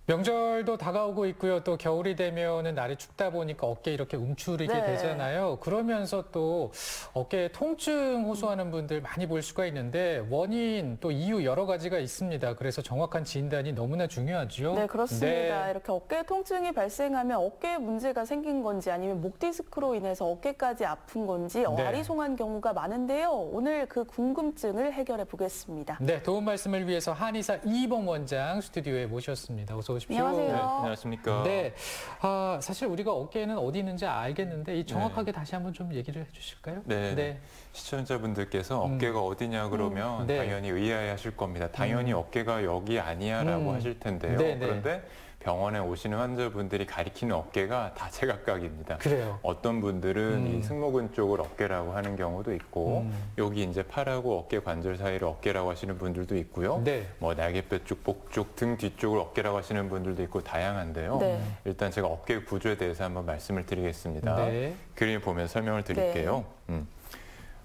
명절도 다가오고 있고요. 또 겨울이 되면은 날이 춥다 보니까 어깨 이렇게 움츠리게 네. 되잖아요. 그러면서 또 어깨 통증 호소하는 분들 많이 볼 수가 있는데 원인 또 이유 여러 가지가 있습니다. 그래서 정확한 진단이 너무나 중요하죠. 네, 그렇습니다. 네. 이렇게 어깨 통증이 발생하면 어깨에 문제가 생긴 건지 아니면 목 디스크로 인해서 어깨까지 아픈 건지 네. 아리송한 경우가 많은데요. 오늘 그 궁금증을 해결해 보겠습니다. 네, 도움 말씀을 위해서 한의사 이희봉 원장 스튜디오에 모셨습니다. 어서 오십시오. 안녕하세요. 네, 안녕하십니까. 네, 사실 우리가 어깨는 어디 있는지 알겠는데 이 정확하게 다시 한번 좀 얘기를 해주실까요? 네. 시청자분들께서 어깨가 어디냐 그러면 네. 당연히 의아해하실 겁니다. 당연히 어깨가 여기 아니야라고 하실 텐데요. 네, 네. 그런데 병원에 오시는 환자분들이 가리키는 어깨가 다 제각각입니다. 그래요. 어떤 분들은 이 승모근 쪽을 어깨라고 하는 경우도 있고 여기 이제 팔하고 어깨 관절 사이를 어깨라고 하시는 분들도 있고요. 네. 뭐 날개뼈 쪽, 목 쪽, 등 뒤쪽을 어깨라고 하시는 분들도 있고 다양한데요. 네. 일단 제가 어깨 구조에 대해서 한번 말씀을 드리겠습니다. 네. 그림 보면서 설명을 드릴게요.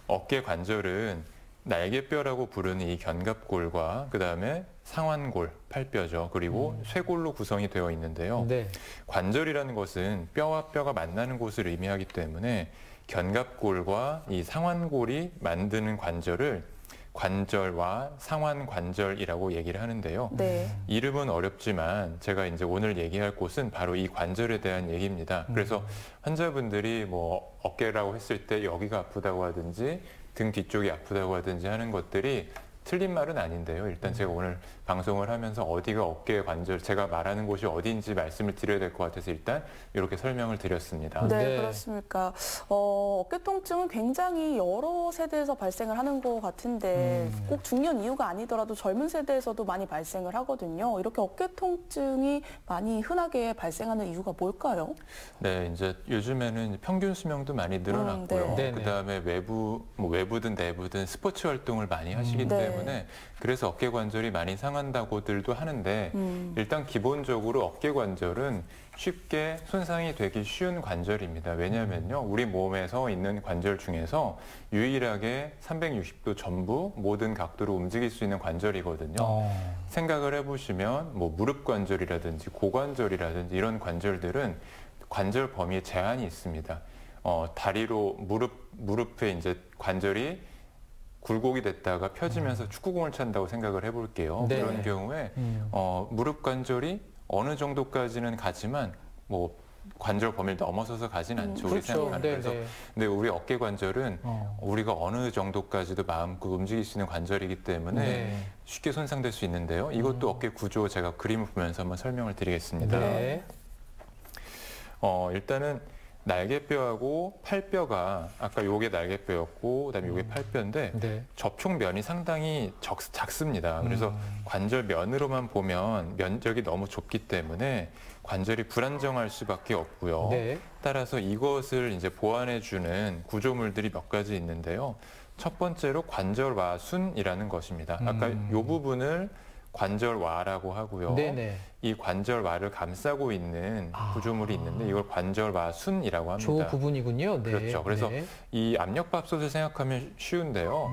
어깨 관절은 날개뼈라고 부르는 이 견갑골과 그다음에 상완골, 팔뼈죠. 그리고 쇄골로 구성이 되어 있는데요. 네. 관절이라는 것은 뼈와 뼈가 만나는 곳을 의미하기 때문에 견갑골과 이 상완골이 만드는 관절을 관절와 상완관절이라고 얘기를 하는데요. 네. 이름은 어렵지만 제가 이제 오늘 얘기할 곳은 바로 이 관절에 대한 얘기입니다. 그래서 환자분들이 뭐 어깨라고 했을 때 여기가 아프다고 하든지 등 뒤쪽이 아프다고 하든지 하는 것들이 틀린 말은 아닌데요. 일단 제가 오늘 방송을 하면서 어디가 어깨 관절, 제가 말하는 곳이 어디인지 말씀을 드려야 될 것 같아서 일단 이렇게 설명을 드렸습니다. 네, 네. 그렇습니까. 어깨 통증은 굉장히 여러 세대에서 발생을 하는 것 같은데 꼭 중년 이후가 아니더라도 젊은 세대에서도 많이 발생을 하거든요. 이렇게 어깨 통증이 많이 흔하게 발생하는 이유가 뭘까요? 네, 이제 요즘에는 평균 수명도 많이 늘어났고요. 네. 그다음에 외부든 내부든 스포츠 활동을 많이 하시기 네. 때문에 그래서 어깨 관절이 많이 상한다고들도 하는데 일단 기본적으로 어깨 관절은 쉽게 손상이 되기 쉬운 관절입니다. 왜냐하면요, 우리 몸에서 있는 관절 중에서 유일하게 360도 전부 모든 각도로 움직일 수 있는 관절이거든요. 생각을 해보시면 뭐 무릎 관절이라든지 고관절이라든지 이런 관절들은 관절 범위에 제한이 있습니다. 다리로 무릎에 이제 관절이 굴곡이 됐다가 펴지면서 축구공을 찬다고 생각을 해볼게요. 네. 그런 경우에 무릎 관절이 어느 정도까지는 가지만 뭐 관절 범위를 넘어서서 가진 않죠. 우리 그렇죠. 생각하는. 네, 그래서 네. 근데 우리 어깨 관절은 우리가 어느 정도까지도 마음껏 움직일 수 있는 관절이기 때문에 네. 쉽게 손상될 수 있는데요. 이것도 어깨 구조 제가 그림을 보면서 한번 설명을 드리겠습니다. 네. 일단은 날개뼈하고 팔뼈가 아까 요게 날개뼈였고 그다음에 요게 팔뼈인데 네. 접촉면이 상당히 작습니다. 그래서 관절 면으로만 보면 면적이 너무 좁기 때문에 관절이 불안정할 수밖에 없고요. 네. 따라서 이것을 이제 보완해주는 구조물들이 몇 가지 있는데요. 첫 번째로 관절와순이라는 것입니다. 아까 요 부분을 관절와라고 하고요. 네네. 이 관절와를 감싸고 있는 구조물이 있는데 이걸 관절와순이라고 합니다. 조 부분이군요. 네. 그렇죠. 그래서 네. 이 압력밥솥을 생각하면 쉬운데요.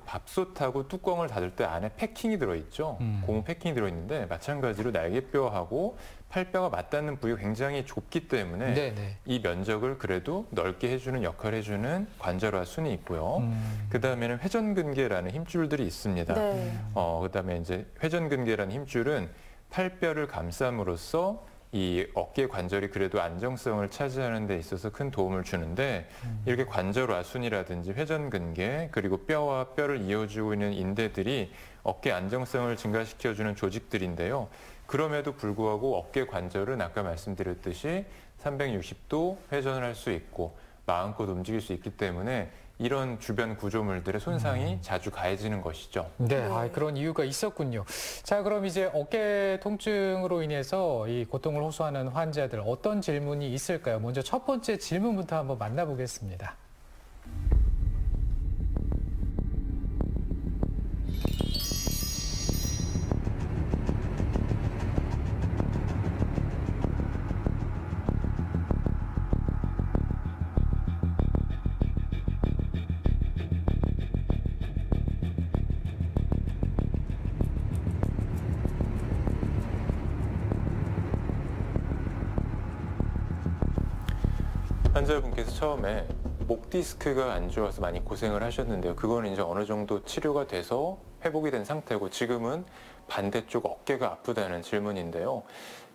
밥솥하고 뚜껑을 닫을 때 안에 패킹이 들어있죠. 고무 패킹이 들어있는데 마찬가지로 날개뼈하고 팔뼈가 맞닿는 부위가 굉장히 좁기 때문에 네네. 이 면적을 그래도 넓게 해주는 역할을 해주는 관절화 순이 있고요. 그 다음에는 회전근개라는 힘줄들이 있습니다. 네. 그 다음에 이제 회전근개라는 힘줄은 팔뼈를 감싸므로써 이 어깨 관절이 그래도 안정성을 차지하는 데 있어서 큰 도움을 주는데 이렇게 관절와순이라든지 회전근개 그리고 뼈와 뼈를 이어주고 있는 인대들이 어깨 안정성을 증가시켜주는 조직들인데요. 그럼에도 불구하고 어깨 관절은 아까 말씀드렸듯이 360도 회전을 할 수 있고 마음껏 움직일 수 있기 때문에 이런 주변 구조물들의 손상이 자주 가해지는 것이죠. 네, 그런 이유가 있었군요. 자, 그럼 이제 어깨 통증으로 인해서 이 고통을 호소하는 환자들 어떤 질문이 있을까요? 먼저 첫 번째 질문부터 한번 만나보겠습니다. 환자분께서 처음에 목 디스크가 안 좋아서 많이 고생을 하셨는데요. 그거는 이제 어느 정도 치료가 돼서 회복이 된 상태고 지금은 반대쪽 어깨가 아프다는 질문인데요.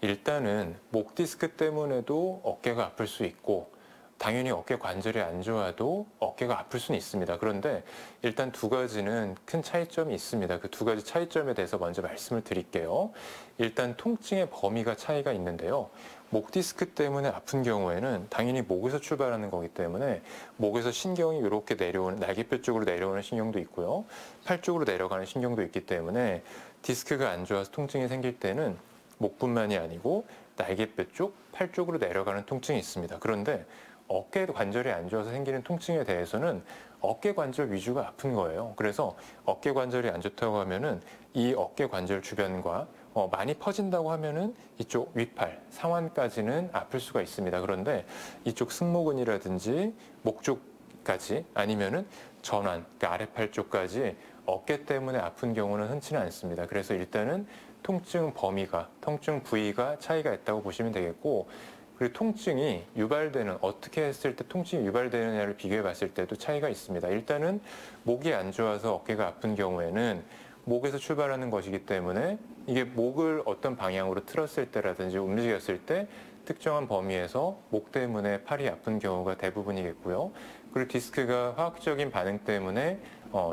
일단은 목 디스크 때문에도 어깨가 아플 수 있고 당연히 어깨 관절이 안 좋아도 어깨가 아플 수는 있습니다. 그런데 일단 두 가지는 큰 차이점이 있습니다. 그 두 가지 차이점에 대해서 먼저 말씀을 드릴게요. 일단 통증의 범위가 차이가 있는데요. 목 디스크 때문에 아픈 경우에는 당연히 목에서 출발하는 거기 때문에 목에서 신경이 이렇게 내려오는 날개뼈 쪽으로 내려오는 신경도 있고요. 팔 쪽으로 내려가는 신경도 있기 때문에 디스크가 안 좋아서 통증이 생길 때는 목뿐만이 아니고 날개뼈 쪽, 팔 쪽으로 내려가는 통증이 있습니다. 그런데 어깨 관절이 안 좋아서 생기는 통증에 대해서는 어깨 관절 위주가 아픈 거예요. 그래서 어깨 관절이 안 좋다고 하면은 이 어깨 관절 주변과 많이 퍼진다고 하면은 이쪽 윗팔, 상완까지는 아플 수가 있습니다. 그런데 이쪽 승모근이라든지 목 쪽까지 아니면은 전완, 그러니까 아래팔 쪽까지 어깨 때문에 아픈 경우는 흔치는 않습니다. 그래서 일단은 통증 범위가, 통증 부위가 차이가 있다고 보시면 되겠고, 그리고 통증이 유발되는, 어떻게 했을 때 통증이 유발되느냐를 비교해 봤을 때도 차이가 있습니다. 일단은 목이 안 좋아서 어깨가 아픈 경우에는 목에서 출발하는 것이기 때문에 이게 목을 어떤 방향으로 틀었을 때라든지 움직였을 때 특정한 범위에서 목 때문에 팔이 아픈 경우가 대부분이겠고요. 그리고 디스크가 화학적인 반응 때문에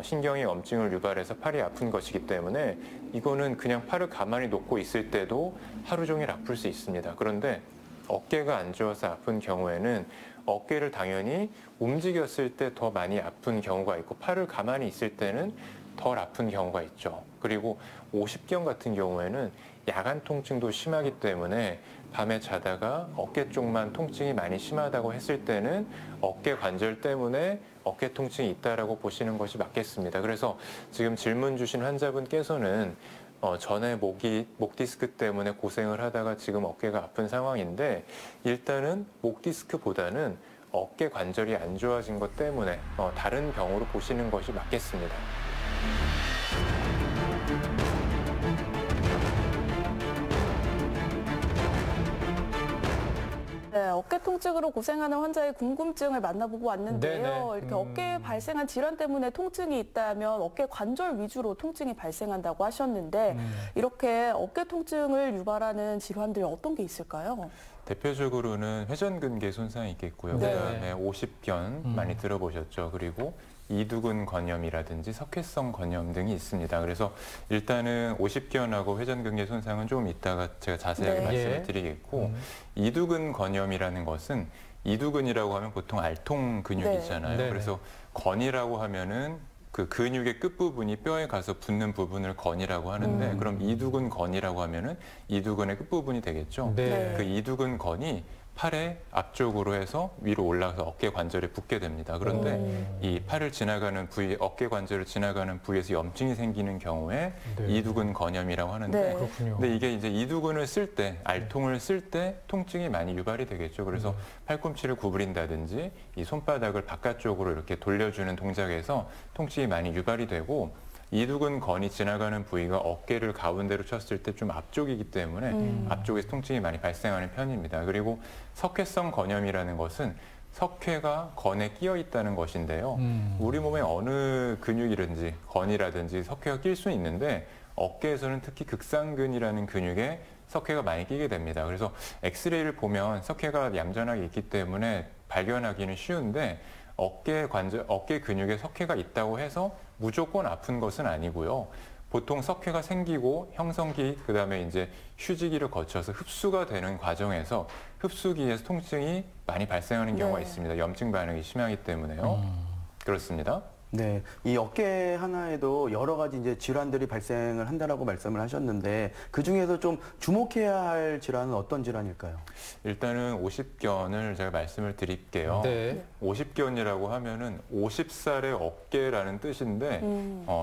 신경이 염증을 유발해서 팔이 아픈 것이기 때문에 이거는 그냥 팔을 가만히 놓고 있을 때도 하루 종일 아플 수 있습니다. 그런데 어깨가 안 좋아서 아픈 경우에는 어깨를 당연히 움직였을 때 더 많이 아픈 경우가 있고 팔을 가만히 있을 때는 덜 아픈 경우가 있죠. 그리고 오십견 같은 경우에는 야간 통증도 심하기 때문에 밤에 자다가 어깨 쪽만 통증이 많이 심하다고 했을 때는 어깨 관절 때문에 어깨 통증이 있다라고 보시는 것이 맞겠습니다. 그래서 지금 질문 주신 환자분께서는 전에 목 디스크 때문에 고생을 하다가 지금 어깨가 아픈 상황인데 일단은 목 디스크보다는 어깨 관절이 안 좋아진 것 때문에 다른 병으로 보시는 것이 맞겠습니다. 네, 어깨 통증으로 고생하는 환자의 궁금증을 만나보고 왔는데요. 네네. 이렇게 어깨에 발생한 질환 때문에 통증이 있다면 어깨 관절 위주로 통증이 발생한다고 하셨는데 이렇게 어깨 통증을 유발하는 질환들이 어떤 게 있을까요? 대표적으로는 회전근개 손상이 있겠고요. 네. 그다음에 오십견 많이 들어보셨죠. 그리고 이두근 건염이라든지 석회성 건염 등이 있습니다. 그래서 일단은 오십견하고 회전근개 손상은 조금 이따가 제가 자세하게 네. 말씀을 예. 드리겠고 이두근 건염이라는 것은 이두근이라고 하면 보통 알통 근육이잖아요. 네. 그래서 건이라고 하면은 그 근육의 끝부분이 뼈에 가서 붙는 부분을 건이라고 하는데 그럼 이두근 건이라고 하면은 이두근의 끝부분이 되겠죠. 네. 그 이두근 건이 팔의 앞쪽으로 해서 위로 올라가서 어깨 관절에 붙게 됩니다. 그런데 이 팔을 지나가는 부위, 어깨 관절을 지나가는 부위에서 염증이 생기는 경우에 네. 이두근 건염이라고 하는데 네. 그렇군요. 근데 이게 이제 이두근을 쓸 때, 알통을 쓸 때 통증이 많이 유발이 되겠죠. 그래서 팔꿈치를 구부린다든지 이 손바닥을 바깥쪽으로 이렇게 돌려주는 동작에서 통증이 많이 유발이 되고 이두근 건이 지나가는 부위가 어깨를 가운데로 쳤을 때 좀 앞쪽이기 때문에 앞쪽에서 통증이 많이 발생하는 편입니다. 그리고 석회성 건염이라는 것은 석회가 건에 끼어 있다는 것인데요. 우리 몸의 어느 근육이든지 건이라든지 석회가 낄 수는 있는데 어깨에서는 특히 극상근이라는 근육에 석회가 많이 끼게 됩니다. 그래서 엑스레이를 보면 석회가 얌전하게 있기 때문에 발견하기는 쉬운데 어깨 근육에 석회가 있다고 해서 무조건 아픈 것은 아니고요. 보통 석회가 생기고 형성기, 그다음에 이제 휴지기를 거쳐서 흡수가 되는 과정에서 흡수기에서 통증이 많이 발생하는 경우가 네. 있습니다. 염증 반응이 심하기 때문에요. 그렇습니다. 네, 이 어깨 하나에도 여러 가지 이제 질환들이 발생을 한다라고 말씀을 하셨는데 그 중에서 좀 주목해야 할 질환은 어떤 질환일까요? 일단은 오십견을 제가 말씀을 드릴게요. 네. 오십견이라고 하면은 50살의 어깨라는 뜻인데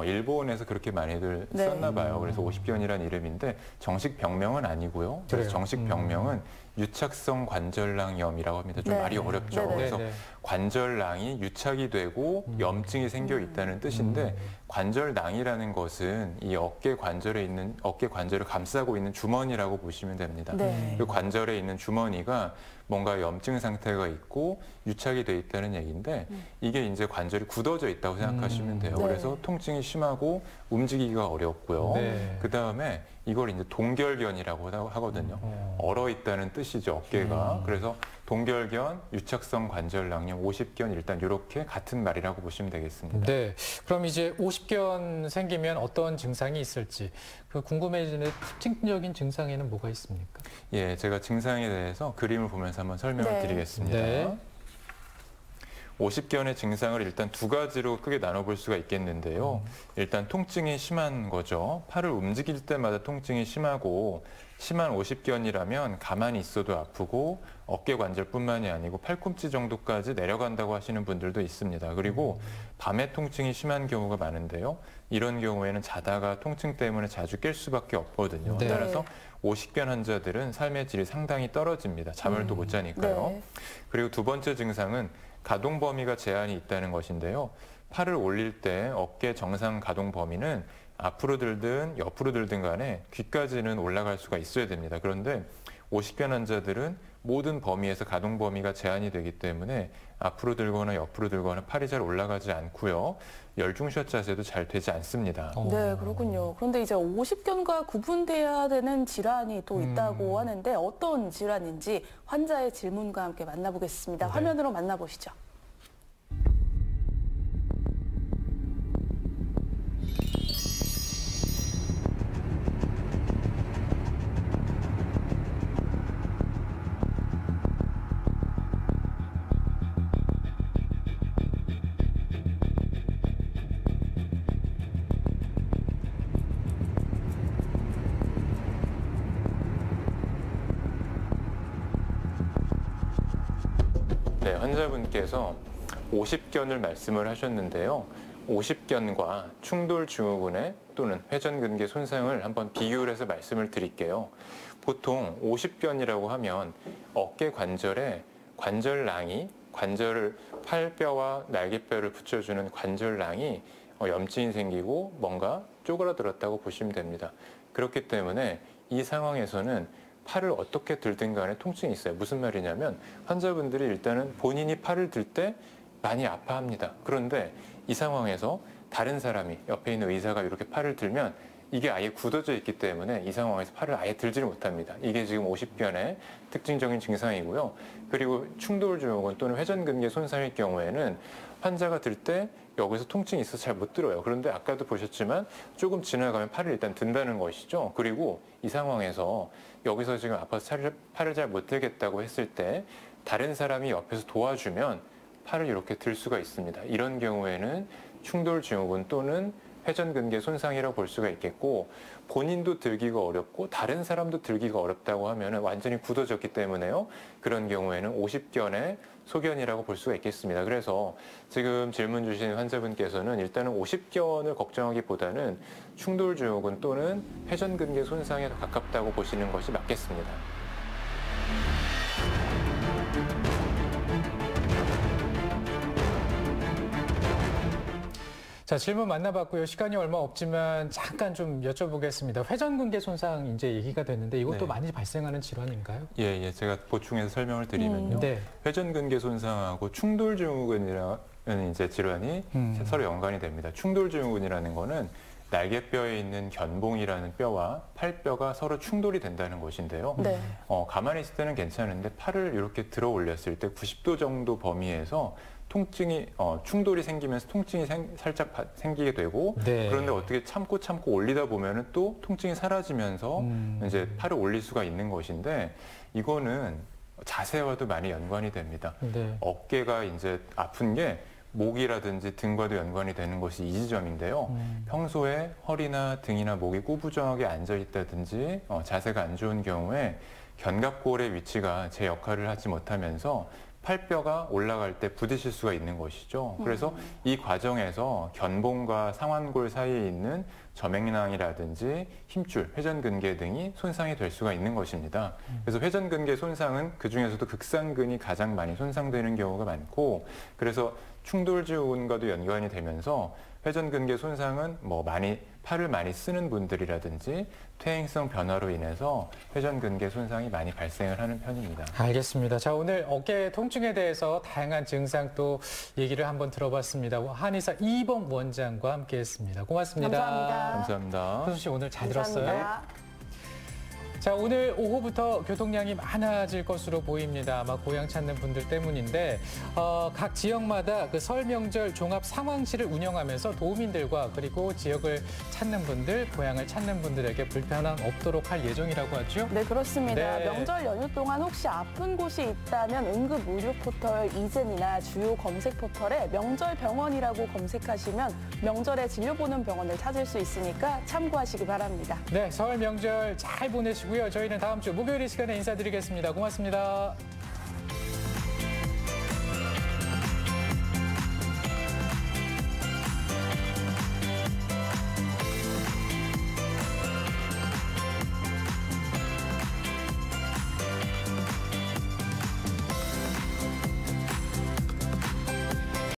일본에서 그렇게 많이들 네. 썼나 봐요. 그래서 오십견이라는 이름인데 정식 병명은 아니고요. 그래서 그래요. 정식 병명은 유착성 관절낭염이라고 합니다. 좀 네. 말이 어렵죠. 네네. 그래서 네네. 관절낭이 유착이 되고 염증이 생겨 있다는 뜻인데 관절낭이라는 것은 이 어깨 관절에 있는 어깨 관절을 감싸고 있는 주머니라고 보시면 됩니다. 네. 그 관절에 있는 주머니가 뭔가 염증 상태가 있고 유착이 돼 있다는 얘기인데 이게 이제 관절이 굳어져 있다고 생각하시면 돼요. 네. 그래서 통증이 심하고 움직이기가 어렵고요. 네. 그 다음에 이걸 이제 동결견이라고 하거든요. 얼어 있다는 뜻이죠, 어깨가. 그래서 동결견, 유착성 관절낭염, 50견 일단 이렇게 같은 말이라고 보시면 되겠습니다. 네. 그럼 이제 50견 생기면 어떤 증상이 있을지 그 궁금해지는 특징적인 증상에는 뭐가 있습니까? 예, 제가 증상에 대해서 그림을 보면서 한번 설명을 네. 드리겠습니다. 네. 50견의 증상을 일단 두 가지로 크게 나눠볼 수가 있겠는데요. 일단 통증이 심한 거죠. 팔을 움직일 때마다 통증이 심하고 심한 50견이라면 가만히 있어도 아프고 어깨 관절뿐만이 아니고 팔꿈치 정도까지 내려간다고 하시는 분들도 있습니다. 그리고 밤에 통증이 심한 경우가 많은데요. 이런 경우에는 자다가 통증 때문에 자주 깰 수밖에 없거든요. 네. 따라서 50견 환자들은 삶의 질이 상당히 떨어집니다. 잠을 또 못 자니까요. 네. 그리고 두 번째 증상은 가동 범위가 제한이 있다는 것인데요. 팔을 올릴 때 어깨 정상 가동 범위는 앞으로 들든 옆으로 들든 간에 귀까지는 올라갈 수가 있어야 됩니다. 그런데 50견 환자들은 모든 범위에서 가동 범위가 제한이 되기 때문에 앞으로 들거나 옆으로 들거나 팔이 잘 올라가지 않고요. 열중샷 자세도 잘 되지 않습니다. 네, 그렇군요. 그런데 이제 50견과 구분돼야 되는 질환이 또 있다고 하는데 어떤 질환인지 환자의 질문과 함께 만나보겠습니다. 네. 화면으로 만나보시죠. 네, 환자분께서 50견을 말씀을 하셨는데요. 50견과 충돌 증후군의 또는 회전근개 손상을 한번 비교를 해서 말씀을 드릴게요. 보통 50견이라고 하면 어깨 관절에 관절낭이 관절을 팔뼈와 날개뼈를 붙여주는 관절낭이 염증이 생기고 뭔가 쪼그라들었다고 보시면 됩니다. 그렇기 때문에 이 상황에서는 팔을 어떻게 들든 간에 통증이 있어요. 무슨 말이냐면 환자분들이 일단은 본인이 팔을 들 때 많이 아파합니다. 그런데 이 상황에서 다른 사람이 옆에 있는 의사가 이렇게 팔을 들면 이게 아예 굳어져 있기 때문에 이 상황에서 팔을 아예 들지를 못합니다. 이게 지금 50견의 특징적인 증상이고요. 그리고 충돌 증후군 또는 회전근개 손상일 경우에는 환자가 들 때 여기서 통증이 있어서 잘 못 들어요. 그런데 아까도 보셨지만 조금 지나가면 팔을 일단 든다는 것이죠. 그리고 이 상황에서 여기서 지금 아파서 팔을 잘 못 들겠다고 했을 때 다른 사람이 옆에서 도와주면 팔을 이렇게 들 수가 있습니다. 이런 경우에는 충돌 증후군 또는 회전근개 손상이라고 볼 수가 있겠고 본인도 들기가 어렵고 다른 사람도 들기가 어렵다고 하면 완전히 굳어졌기 때문에요. 그런 경우에는 50견의 소견이라고 볼 수가 있겠습니다. 그래서 지금 질문 주신 환자분께서는 일단은 50견을 걱정하기보다는 충돌 증후군 또는 회전근개 손상에 더 가깝다고 보시는 것이 맞겠습니다. 자, 질문 만나봤고요. 시간이 얼마 없지만 잠깐 좀 여쭤보겠습니다. 회전근개 손상 이제 얘기가 됐는데 이것도 네. 많이 발생하는 질환인가요? 예, 제가 보충해서 설명을 드리면요. 네. 회전근개 손상하고 충돌 증후군이라는 이제 질환이 서로 연관이 됩니다. 충돌 증후군이라는 거는 날개뼈에 있는 견봉이라는 뼈와 팔뼈가 서로 충돌이 된다는 것인데요. 네. 가만히 있을 때는 괜찮은데 팔을 이렇게 들어 올렸을 때 90도 정도 범위에서 통증이 충돌이 생기면서 통증이 살짝 생기게 되고 네. 그런데 어떻게 참고 올리다 보면은 또 통증이 사라지면서 이제 팔을 올릴 수가 있는 것인데 이거는 자세와도 많이 연관이 됩니다. 네. 어깨가 이제 아픈 게 목이라든지 등과도 연관이 되는 것이 이 지점인데요. 평소에 허리나 등이나 목이 꾸부정하게 앉아 있다든지 자세가 안 좋은 경우에 견갑골의 위치가 제 역할을 하지 못하면서 팔뼈가 올라갈 때 부딪힐 수가 있는 것이죠. 그래서 이 과정에서 견봉과 상완골 사이에 있는 저맥낭이라든지 힘줄, 회전근개 등이 손상이 될 수가 있는 것입니다. 그래서 회전근개 손상은 그중에서도 극상근이 가장 많이 손상되는 경우가 많고, 그래서 충돌지원과도 연관이 되면서 회전근개 손상은 팔을 많이 쓰는 분들이라든지 퇴행성 변화로 인해서 회전근개 손상이 많이 발생을 하는 편입니다. 알겠습니다. 자, 오늘 어깨 통증에 대해서 다양한 증상 또 얘기를 한번 들어봤습니다. 한의사 이범 원장과 함께했습니다. 고맙습니다. 감사합니다. 감사합니다. 선수 씨 오늘 잘 감사합니다. 들었어요? 자, 오늘 오후부터 교통량이 많아질 것으로 보입니다. 아마 고향 찾는 분들 때문인데 각 지역마다 그 설 명절 종합 상황실을 운영하면서 도민들과 그리고 지역을 찾는 분들, 고향을 찾는 분들에게 불편함 없도록 할 예정이라고 하죠? 네, 그렇습니다. 네. 명절 연휴 동안 혹시 아픈 곳이 있다면 응급 의료 포털 이젠이나 주요 검색 포털에 명절 병원이라고 검색하시면 명절에 진료보는 병원을 찾을 수 있으니까 참고하시기 바랍니다. 네, 설 명절 잘 보내시고요. 저희는 다음 주 목요일 이 시간에 인사드리겠습니다. 고맙습니다.